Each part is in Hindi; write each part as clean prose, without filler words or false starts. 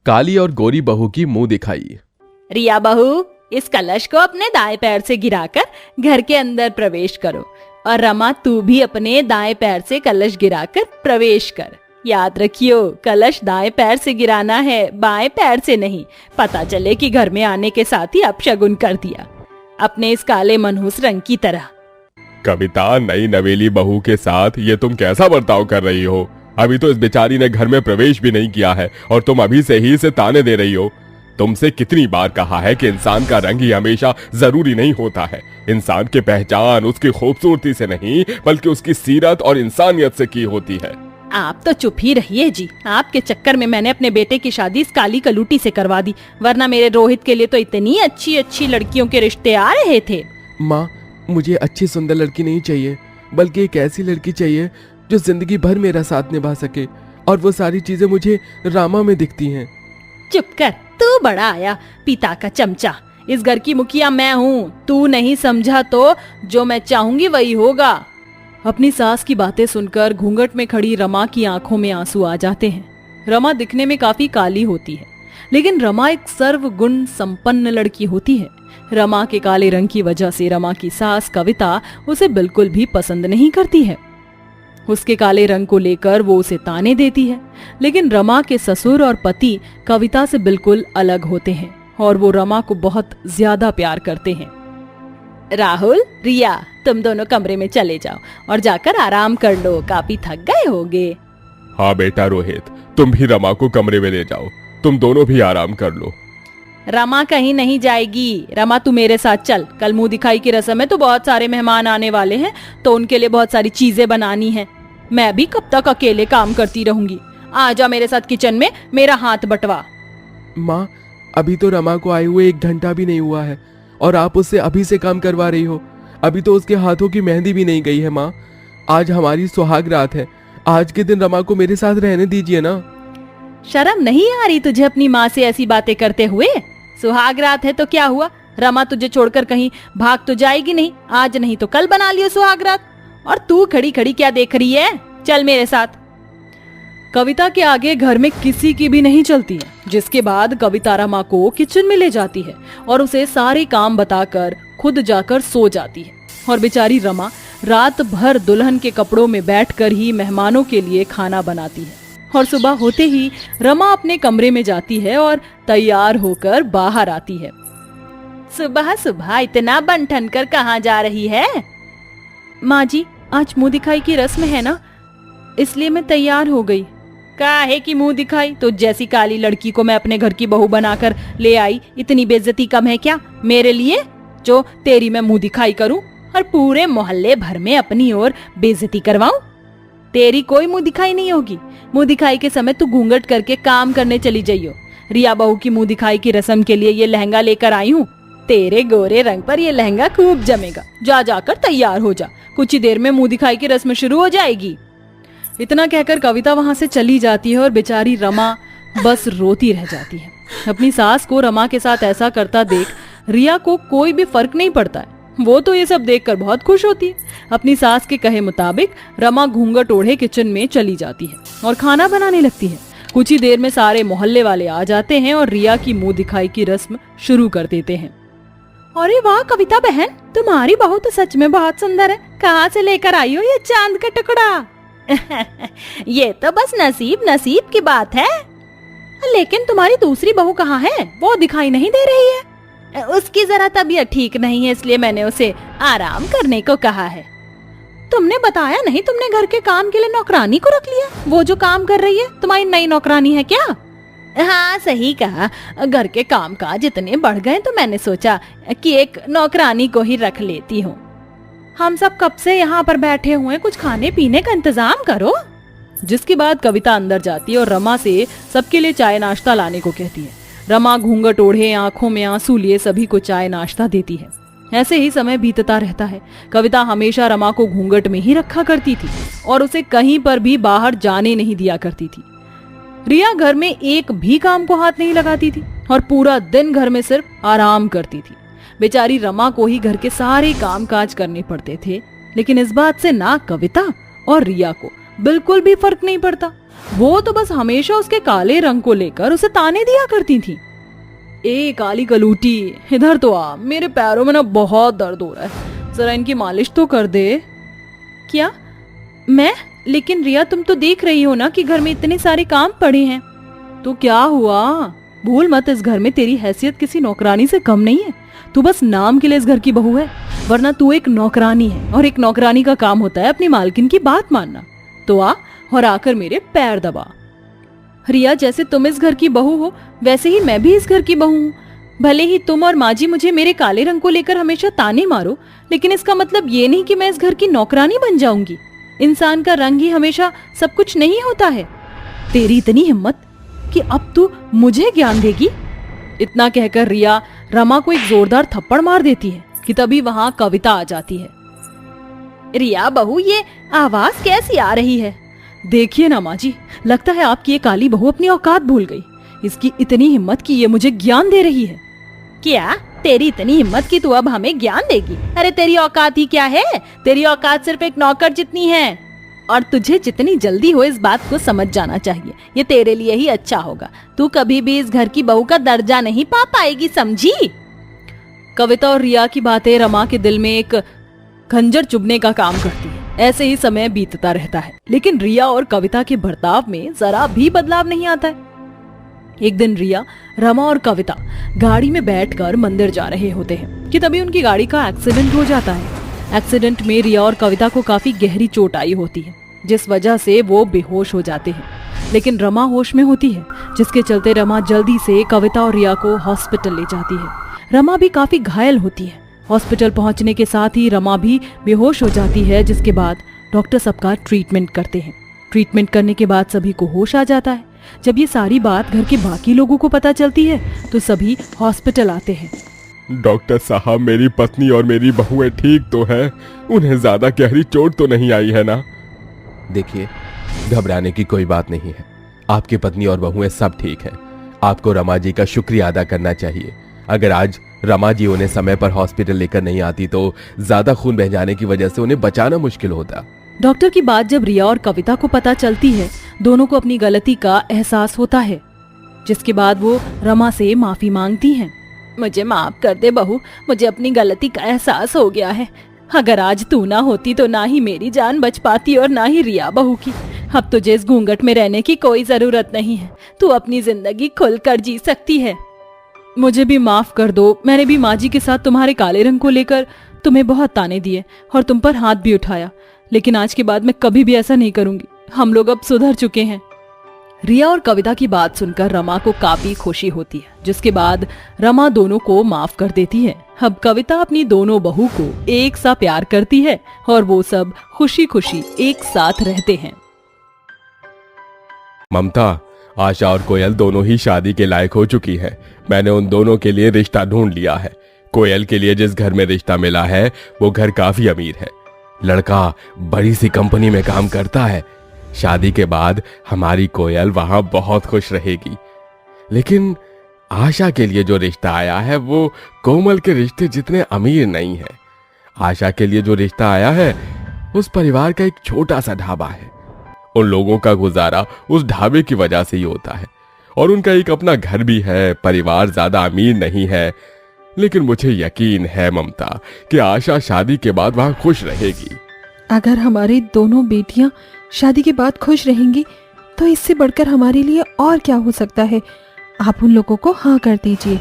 काली और गोरी बहू की मुंह दिखाई। रिया बहू, इस कलश को अपने दाएं पैर से गिराकर घर के अंदर प्रवेश करो और रमा तू भी अपने दाएं पैर से कलश गिराकर प्रवेश कर। याद रखियो, कलश दाएं पैर से गिराना है, बाएं पैर से नहीं। पता चले कि घर में आने के साथ ही अपशगुन कर दिया, अपने इस काले मनहूस रंग की तरह। कविता, नई नवेली बहू के साथ ये तुम कैसा बर्ताव कर रही हो? अभी तो इस बेचारी ने घर में प्रवेश भी नहीं किया है और तुम अभी से ही इसे ताने दे रही हो। तुमसे कितनी बार कहा है कि इंसान का रंग ही हमेशा जरूरी नहीं होता है। इंसान की पहचान उसकी खूबसूरती से नहीं बल्कि उसकी सीरत और इंसानियत से की होती है। आप तो चुप ही रहिए जी। आपके चक्कर में मैंने अपने बेटे की शादी इस काली कलूटी से करवा दी, वरना मेरे रोहित के लिए तो इतनी अच्छी अच्छी लड़कियों के रिश्ते आ रहे थे। माँ, मुझे अच्छी सुंदर लड़की नहीं चाहिए, बल्कि एक ऐसी लड़की चाहिए जो जिंदगी भर मेरा साथ निभा सके, और वो सारी चीजें मुझे रामा में दिखती हैं। चुप कर, तू बड़ा आया पिता का चमचा। इस घर की मुखिया मैं हूँ, तू नहीं समझा तो जो मैं चाहूंगी वही होगा। अपनी सास की बातें सुनकर घूंघट में खड़ी रमा की आंखों में आंसू आ जाते हैं। रमा दिखने में काफी काली होती है, लेकिन रमा एक सर्वगुण संपन्न लड़की होती है। रमा के काले रंग की वजह से रमा की सास कविता उसे बिल्कुल भी पसंद नहीं करती है। उसके काले रंग को लेकर वो उसे ताने देती है, लेकिन रमा के ससुर और पति कविता से बिल्कुल अलग होते हैं और वो रमा को बहुत ज्यादा प्यार करते हैं। राहुल, रिया, तुम दोनों कमरे में चले जाओ और जाकर आराम कर लो, काफी थक गए होगे। हाँ बेटा रोहित, तुम भी रमा को कमरे में ले जाओ, तुम दोनों भी आराम कर लो। रमा कहीं नहीं जाएगी। रमा तू मेरे साथ चल, कल मुंह दिखाई की रस्म है तो बहुत सारे मेहमान आने वाले हैं, तो उनके लिए बहुत सारी चीजें बनानी है। मैं भी कब तक अकेले काम करती रहूंगी। आ जा मेरे साथ किचन में, मेरा हाथ बटवा। माँ, अभी तो रमा को आए हुए 1 घंटा भी नहीं हुआ है और आप उससे अभी से काम करवा रही हो। अभी तो उसके हाथों की मेहंदी भी नहीं गई है। माँ, आज हमारी सुहाग रात है, आज के दिन रमा को मेरे साथ रहने दीजिए ना। शर्म नहीं आ रही तुझे अपनी माँ से ऐसी बातें करते हुए? सुहाग रात है तो क्या हुआ, रमा तुझे छोड़कर कहीं भाग तो जाएगी नहीं। आज नहीं तो कल बना लियो सुहाग रात। और तू खड़ी खड़ी क्या देख रही है, चल मेरे साथ। कविता के आगे घर में किसी की भी नहीं चलती है, जिसके बाद कविता रमा को किचन में ले जाती है और उसे सारे काम बताकर खुद जाकर सो जाती है। और बेचारी रमा रात भर दुल्हन के कपड़ों में बैठकर ही मेहमानों के लिए खाना बनाती है। और सुबह होते ही रमा अपने कमरे में जाती है और तैयार होकर बाहर आती है। सुबह सुबह इतना बन ठन कर कहाँ जा रही है? माँ जी, आज मुंह दिखाई की रस्म है ना, इसलिए मैं तैयार हो गई। काहे की मुंह दिखाई? तो जैसी काली लड़की को मैं अपने घर की बहू बनाकर ले आई, इतनी बेइज्जती कम है क्या मेरे लिए जो तेरी मैं मुंह दिखाई करूं और पूरे मोहल्ले भर में अपनी ओर बेइज्जती करवाऊं? तेरी कोई मुंह दिखाई नहीं होगी। मुंह दिखाई के समय तू घूंघट करके काम करने चली जाइयो। रिया बहू की मुंह दिखाई की रस्म के लिए ये लहंगा लेकर आई हूँ, तेरे गोरे रंग पर ये लहंगा खूब जमेगा। जा जाकर तैयार हो जा, कुछ ही देर में मुंह दिखाई की रस्म शुरू हो जाएगी। इतना कहकर कविता वहां से चली जाती है और बेचारी रमा बस रोती रह जाती है। अपनी सास को रमा के साथ ऐसा करता देख रिया को कोई भी फर्क नहीं पड़ता है। वो तो ये सब देखकर बहुत खुश होती है। अपनी सास के कहे मुताबिक रमा घूंघट ओढ़े किचन में चली जाती है और खाना बनाने लगती है। कुछ ही देर में सारे मोहल्ले वाले आ जाते हैं और रिया की मुंह दिखाई की रस्म शुरू कर देते हैं। अरे वाह कविता बहन, तुम्हारी बहू तो सच में बहुत सुंदर है। कहाँ से लेकर आई हो ये चांद का टुकड़ा? ये तो बस नसीब की बात है। लेकिन तुम्हारी दूसरी बहू कहाँ है? वो दिखाई नहीं दे रही है। उसकी जरा तबीयत ठीक नहीं है, इसलिए मैंने उसे आराम करने को कहा है। तुमने बताया नहीं, तुमने घर के काम के लिए नौकरानी को रख लिया। वो जो काम कर रही है तुम्हारी नई नौकरानी है क्या? हाँ सही कहा, घर के काम काज इतने बढ़ गए तो मैंने सोचा कि एक नौकरानी को ही रख लेती हूँ। हम सब कब से यहाँ पर बैठे हुए, कुछ खाने पीने का इंतजाम करो। जिसके बाद कविता अंदर जाती है और रमा से सबके लिए चाय नाश्ता लाने को कहती है। रमा घूंघट ओढ़े, आंखों में आंसू लिए सभी को चाय नाश्ता देती है। ऐसे ही समय बीतता रहता है। कविता हमेशा रमा को घूंघट में ही रखा करती थी और उसे कहीं पर भी बाहर जाने नहीं दिया करती थी। रिया घर में एक भी काम को हाथ नहीं लगाती थी और पूरा दिन घर में सिर्फ आराम करती थी। बेचारी रमा को ही घर के सारे काम काज करने पड़ते थे, लेकिन इस बात से ना कविता और रिया को बिल्कुल भी फर्क नहीं पड़ता। वो तो बस हमेशा उसके काले रंग को लेकर उसे ताने दिया करती थी। ए काली कलूटी, इधर तो आ, मेरे पैरों में ना बहुत दर्द हो रहा है, जरा इनकी मालिश तो कर दे। क्या? मैं? लेकिन रिया, तुम तो देख रही हो ना कि घर में इतने सारे काम पड़े हैं। तो क्या हुआ? भूल मत, इस घर में तेरी हैसियत किसी नौकरानी से कम नहीं है। तू बस नाम के लिए इस घर की बहू है, वरना तू एक नौकरानी है, और एक नौकरानी का काम होता है अपनी मालकिन की बात मानना। तो आ और आकर मेरे पैर दबा। रिया, जैसे तुम इस घर की बहू हो वैसे ही मैं भी इस घर की बहू हूँ। भले ही तुम और माँ जी मुझे मेरे काले रंग को लेकर हमेशा ताने मारो, लेकिन इसका मतलब ये नहीं कि मैं इस घर की नौकरानी बन जाऊंगी। इंसान का रंग ही हमेशा सब कुछ नहीं होता है। तेरी इतनी हिम्मत कि अब तू मुझे ज्ञान देगी? इतना कहकर रिया रमा को एक जोरदार थप्पड़ मार देती है कि तभी वहां कविता आ जाती है। रिया बहू, ये आवाज कैसी आ रही है? देखिए ना माँ जी, लगता है आपकी ये काली बहू अपनी औकात भूल गई। इसकी इतनी हिम्मत कि ये मुझे ज्ञान दे रही है। क्या? तेरी इतनी हिम्मत कि तू अब हमें ज्ञान देगी? अरे तेरी औकात ही क्या है? तेरी औकात सिर्फ एक नौकर जितनी है, और तुझे जितनी जल्दी हो इस बात को समझ जाना चाहिए। ये तेरे लिए ही अच्छा होगा। तू कभी भी इस घर की बहू का दर्जा नहीं पा पाएगी, समझी? कविता और रिया की बातें रमा के दिल में एक खंजर चुभने का काम करती है। ऐसे ही समय बीतता रहता है, लेकिन रिया और कविता के बर्ताव में जरा भी बदलाव नहीं आता है। एक दिन रिया, रमा और कविता गाड़ी में बैठकर मंदिर जा रहे होते हैं कि तभी उनकी गाड़ी का एक्सीडेंट हो जाता है। एक्सीडेंट में रिया और कविता को काफी गहरी चोट आई होती है, जिस वजह से वो बेहोश हो जाते हैं। लेकिन रमा होश में होती है, जिसके चलते रमा जल्दी से कविता और रिया को हॉस्पिटल ले जाती है। रमा भी काफी घायल होती है। हॉस्पिटल पहुंचने के साथ ही रमा भी बेहोश हो जाती है, जिसके बाद डॉक्टर सबका ट्रीटमेंट करते हैं। ट्रीटमेंट करने के बाद सभी को होश आ जाता है। जब ये सारी बात घर के बाकी लोगों को पता चलती है तो सभी हॉस्पिटल आते हैं। डॉक्टर साहब, मेरी पत्नी और मेरी बहुएं ठीक तो हैं? उन्हें ज्यादा गहरी चोट तो नहीं आई है ना? देखिए, घबराने की कोई बात नहीं है। आपकी पत्नी और बहुएं सब ठीक हैं। आपको रमा जी का शुक्रिया अदा करना चाहिए। अगर आज रमा जी उन्हें समय पर हॉस्पिटल लेकर नहीं आती तो ज्यादा खून बह जाने की वजह से उन्हें बचाना मुश्किल होता। डॉक्टर की बात जब रिया और कविता को पता चलती है, दोनों को अपनी गलती का एहसास होता है, जिसके बाद वो रमा से माफी मांगती हैं। मुझे माफ कर दे बहू, मुझे अपनी गलती का एहसास हो गया है। अगर आज तू ना होती तो ना ही मेरी जान बच पाती और ना ही रिया बहू की। अब तुझे इस घूंघट में रहने की कोई जरूरत नहीं है। तू अपनी जिंदगी खुलकर जी सकती है। मुझे भी माफ कर दो। मैंने भी माँ जी के साथ तुम्हारे काले रंग को लेकर तुम्हें बहुत ताने दिए और तुम पर हाथ भी उठाया, लेकिन आज के बाद मैं कभी भी ऐसा नहीं करूंगी। हम लोग अब सुधर चुके हैं। रिया और कविता की बात सुनकर रमा को काफी खुशी होती है, जिसके बाद रमा दोनों को माफ कर देती है। अब कविता अपनी दोनों बहू को एक सा प्यार करती है और वो सब खुशी खुशी एक साथ रहते हैं। ममता, आशा और कोयल दोनों ही शादी के लायक हो चुकी है। मैंने उन दोनों के लिए रिश्ता ढूंढ लिया है। कोयल के लिए जिस घर में रिश्ता मिला है वो घर काफी अमीर है। लड़का बड़ी सी कंपनी में काम करता है। शादी के बाद हमारी कोयल वहां बहुत खुश रहेगी। लेकिन आशा के लिए जो रिश्ता आया है वो कोमल के रिश्ते जितने अमीर नहीं है। आशा के लिए जो रिश्ता आया है उस परिवार का एक छोटा सा ढाबा है। उन लोगों का गुजारा उस ढाबे की वजह से ही होता है, और उनका एक अपना घर भी है। परिवार ज्यादा अमीर नहीं है, लेकिन मुझे यकीन है ममता कि आशा शादी के बाद वहां खुश रहेगी। अगर हमारी दोनों बेटियां शादी के बाद खुश रहेंगी तो इससे बढ़कर हमारे लिए और क्या हो सकता है। आप उन लोगों को हाँ कर दीजिए।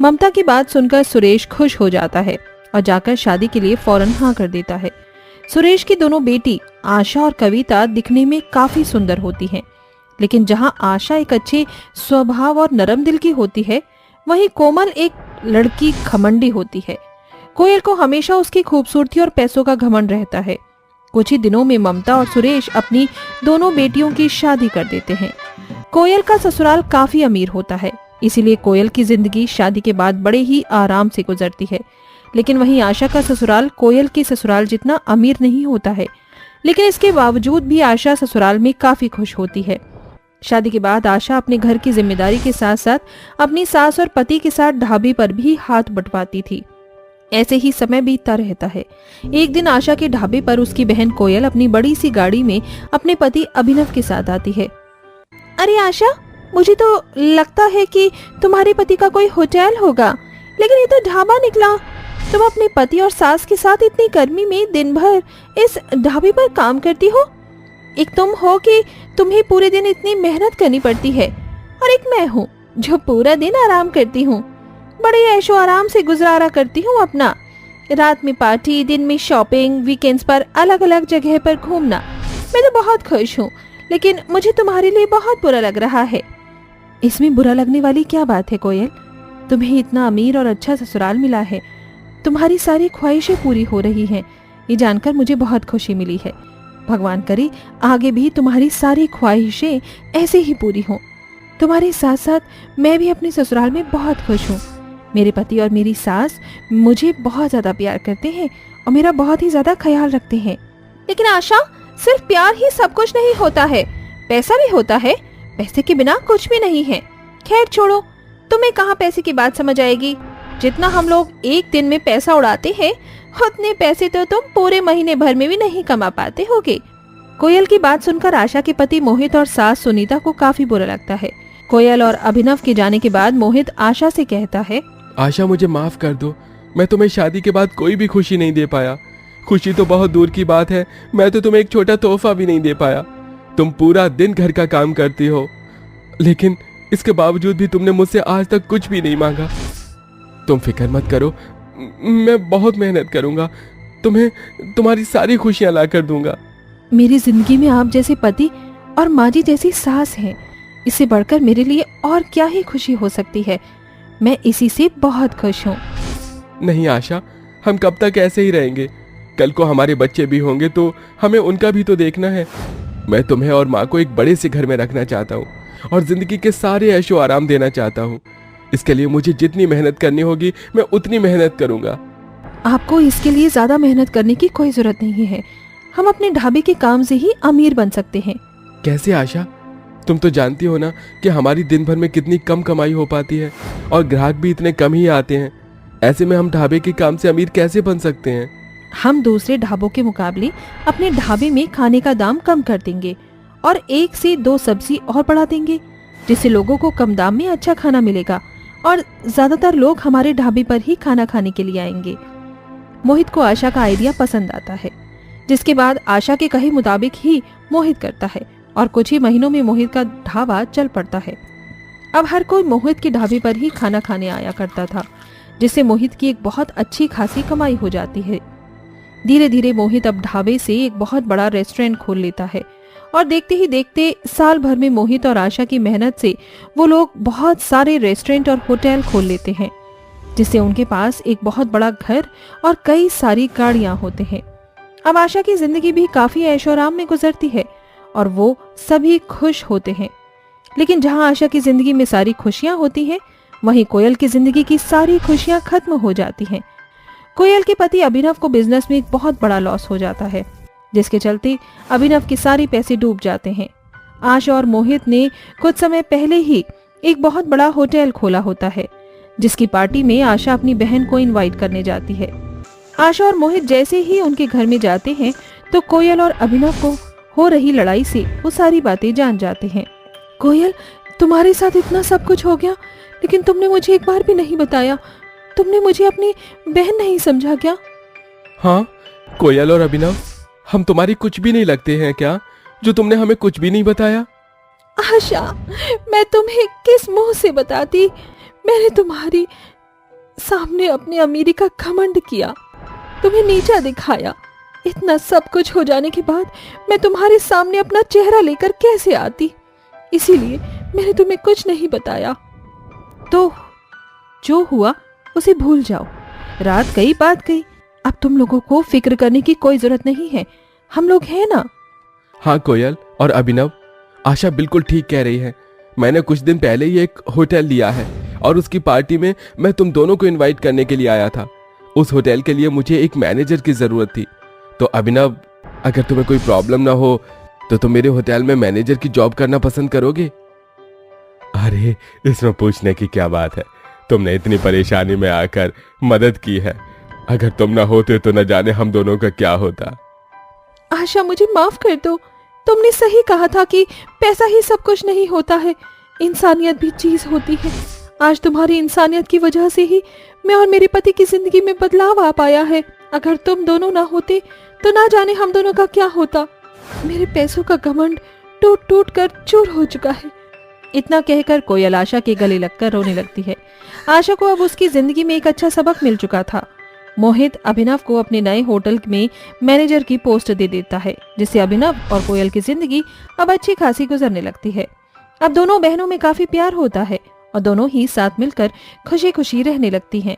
ममता की बात सुनकर सुरेश खुश हो जाता है और जाकर शादी के लिए फौरन हाँ कर देता है। सुरेश की दोनों बेटी आशा और कविता दिखने में काफी सुंदर होती हैं, लेकिन जहां आशा एक अच्छे स्वभाव और नरम दिल की होती है, वहीं कोमल एक लड़की घमंडी होती है। कोयल को हमेशा उसकी खूबसूरती और पैसों का घमंड रहता है। कुछ ही दिनों में ममता और सुरेश अपनी दोनों बेटियों की शादी कर देते हैं। कोयल का ससुराल काफी अमीर होता है, इसीलिए कोयल की जिंदगी शादी के बाद बड़े ही आराम से गुजरती है। लेकिन वहीं आशा का ससुराल कोयल के ससुराल जितना अमीर नहीं होता है, लेकिन इसके बावजूद भी आशा ससुराल में काफी खुश होती है। शादी के बाद आशा अपने घर की जिम्मेदारी के साथ साथ अपनी सास और पति के साथ ढाबे पर भी हाथ बंटवाती थी। ऐसे ही समय बीतता रहता है। एक दिन आशा के ढाबे पर उसकी बहन कोयल अपनी बड़ी सी गाड़ी में अपने पति अभिनव के साथ आती है। अरे आशा, मुझे तो लगता है कि तुम्हारे पति का कोई होटल होगा, लेकिन ये तो ढाबा निकला। तुम अपने पति और सास के साथ इतनी गर्मी में दिन भर इस ढाबे पर काम करती हो। एक तुम हो कि तुम्हें पूरे दिन इतनी मेहनत करनी पड़ती है, और एक मैं हूँ जो पूरा दिन आराम करती हूँ। बड़े ऐशो आराम से गुजारा करती हूँ अपना। रात में पार्टी, दिन में शॉपिंग, वीकेंड्स पर अलग अलग जगह पर घूमना। मैं तो बहुत खुश हूँ, लेकिन मुझे तुम्हारे लिए बहुत बुरा लग रहा है। इसमें बुरा लगने वाली क्या बात है कोयल? तुम्हें इतना अमीर और अच्छा ससुराल मिला है, तुम्हारी सारी ख्वाहिशें पूरी हो रही हैं, ये जानकर मुझे बहुत खुशी मिली है। भगवान करे आगे भी तुम्हारी सारी ख्वाहिशें ऐसे ही पूरी हों। तुम्हारे साथ साथ मैं भी अपने ससुराल में बहुत खुश हूँ। मेरे पति और मेरी सास मुझे बहुत ज्यादा प्यार करते हैं और मेरा बहुत ही ज्यादा ख्याल रखते हैं। लेकिन आशा, सिर्फ प्यार ही सब कुछ नहीं होता है, पैसा भी होता है। पैसे के बिना कुछ भी नहीं है। खैर छोड़ो, तुम्हें कहाँ पैसे की बात समझ आएगी। जितना हम लोग एक दिन में पैसा उड़ाते हैं, उतने पैसे तो तुम पूरे महीने भर में भी नहीं कमा पाते होगे। कोयल की बात सुनकर आशा के पति मोहित और सास सुनीता को काफी बुरा लगता है। कोयल और अभिनव के जाने के बाद मोहित आशा से कहता है, आशा, मुझे माफ कर दो, मैं तुम्हें शादी के बाद कोई भी खुशी नहीं दे पाया। खुशी तो बहुत दूर की बात है, मैं तो तुम्हें एक छोटा तोहफा भी नहीं दे पाया। तुम पूरा दिन घर का काम करती हो, लेकिन इसके बावजूद भी तुमने मुझसे आज तक कुछ भी नहीं मांगा। तुम फिक्र मत करो, मैं बहुत मेहनत करूंगा, तुम्हें तुम्हारी सारी खुशियां ला कर दूंगा। मेरी जिंदगी में आप जैसे पति और माँ जी जैसी सास हैं, इससे बढ़कर मेरे लिए और क्या ही खुशी हो सकती है। मैं इसी से बहुत खुश हूँ। नहीं आशा, हम कब तक ऐसे ही रहेंगे? कल को हमारे बच्चे भी होंगे तो हमें उनका भी तो देखना है। मैं तुम्हें और माँ को एक बड़े से घर में रखना चाहता हूँ और जिंदगी के सारे ऐशो आराम देना चाहता हूँ। इसके लिए मुझे जितनी मेहनत करनी होगी मैं उतनी मेहनत करूंगा। आपको इसके लिए ज्यादा मेहनत करने की कोई जरूरत नहीं है। हम अपने ढाबे के काम से ही अमीर बन सकते हैं। कैसे आशा? तुम तो जानती हो ना कि हमारी दिन भर में कितनी कम कमाई हो पाती है और ग्राहक भी इतने कम ही आते हैं। ऐसे में हम ढाबे के काम से अमीर कैसे बन सकते हैं? हम दूसरे ढाबों के मुकाबले अपने ढाबे में खाने का दाम कम कर देंगे और 1 से 2 सब्जी और बढ़ा देंगे, जिससे लोगों को कम दाम में अच्छा खाना मिलेगा और ज्यादातर लोग हमारे ढाबे पर ही खाना खाने के लिए आएंगे। मोहित को आशा का आइडिया पसंद आता है, जिसके बाद आशा के कहे मुताबिक ही मोहित करता है और कुछ ही महीनों में मोहित का ढाबा चल पड़ता है। अब हर कोई मोहित के ढाबे पर ही खाना खाने आया करता था, जिससे मोहित की एक बहुत अच्छी खासी कमाई हो जाती है। धीरे धीरे मोहित अब ढाबे से एक बहुत बड़ा रेस्टोरेंट खोल लेता है और देखते ही देखते साल भर में मोहित और आशा की मेहनत से वो लोग बहुत सारे रेस्टोरेंट और होटल खोल लेते हैं, जिससे उनके पास एक बहुत बड़ा घर और कई सारी गाड़ियां होते हैं। अब आशा की जिंदगी भी काफी ऐशोआराम में गुजरती है और वो सभी खुश होते हैं। लेकिन जहां आशा की जिंदगी में सारी खुशियां होती हैं, वहीं कोयल की जिंदगी की सारी खुशियां खत्म हो जाती हैं। कोयल के पति अभिनव को बिजनेस में एक बहुत बड़ा लॉस हो जाता है, जिसके चलते अभिनव के सारे पैसे डूब जाते हैं। आशा और मोहित ने कुछ समय पहले ही एक बहुत बड़ा होटल खोला होता है, जिसकी पार्टी में आशा अपनी बहन को इनवाइट करने जाती है। आशा और मोहित जैसे ही उनके घर में जाते हैं तो कोयल और अभिनव को हो रही लड़ाई से वो सारी बातें जान जाते हैं। कोयल, तुम्हारे साथ इतना सब कुछ हो गया, लेकिन तुमने मुझे एक बार भी नहीं बताया। तुमने मुझे अपनी बहन नहीं समझा क्या? हाँ कोयल और अभिनव, हम तुम्हारी कुछ भी नहीं लगते हैं क्या, जो तुमने हमें कुछ भी नहीं बताया? आशा, मैं तुम्हें किस मुंह से बताती? मैंने तुम्हारी सामने अपनी अमीरी का घमंड किया, तुम्हें नीचा दिखाया। इतना सब कुछ हो जाने के बाद मैं तुम्हारे सामने अपना चेहरा लेकर कैसे आती? इसीलिए मैंने तुम्हें कुछ नहीं बताया। तो जो हुआ उसे भूल जाओ। रात गई बात गई। अब तुम लोगों को फिक्र करने की कोई जरूरत नहीं है, हम लोग हैं ना। हाँ कोयल और अभिनव, आशा बिल्कुल ठीक कह रही है। मैंने कुछ दिन पहले ही एक होटल लिया है और उसकी पार्टी में मैं तुम दोनों को इनवाइट करने के लिए आया था। उस होटल के लिए मुझे एक मैनेजर की जरूरत थी। तो अभिनव, अगर तुम्हें कोई प्रॉब्लम ना हो तो तुम मेरे होटल में मैनेजर की जॉब करना पसंद करोगे? अरे इसमें पूछने की क्या बात है, तुमने इतनी परेशानी में आकर मदद की है अगर तुम ना होते तो न जाने हम दोनों का क्या होता। आशा, मुझे माफ कर दो। तुमने सही कहा था कि पैसा ही सब कुछ नहीं होता है, इंसानियत भी चीज होती है। आज तुम्हारी इंसानियत की वजह से ही मैं और मेरे पति की जिंदगी में बदलाव आ पाया है। अगर तुम दोनों ना होते तो ना जाने हम दोनों का क्या होता। मेरे पैसों का घमंड टूट टूट कर चूर हो चुका है। इतना कहकर कोयल आशा के गले लगकर रोने लगती है। आशा को अब उसकी जिंदगी में एक अच्छा सबक मिल चुका था। मोहित अभिनव को अपने नए होटल में मैनेजर की पोस्ट दे देता है, जिससे अभिनव और कोयल की जिंदगी अब अच्छी खासी गुजरने लगती है। अब दोनों बहनों में काफी प्यार होता है और दोनों ही साथ मिलकर खुशी खुशी रहने लगती हैं।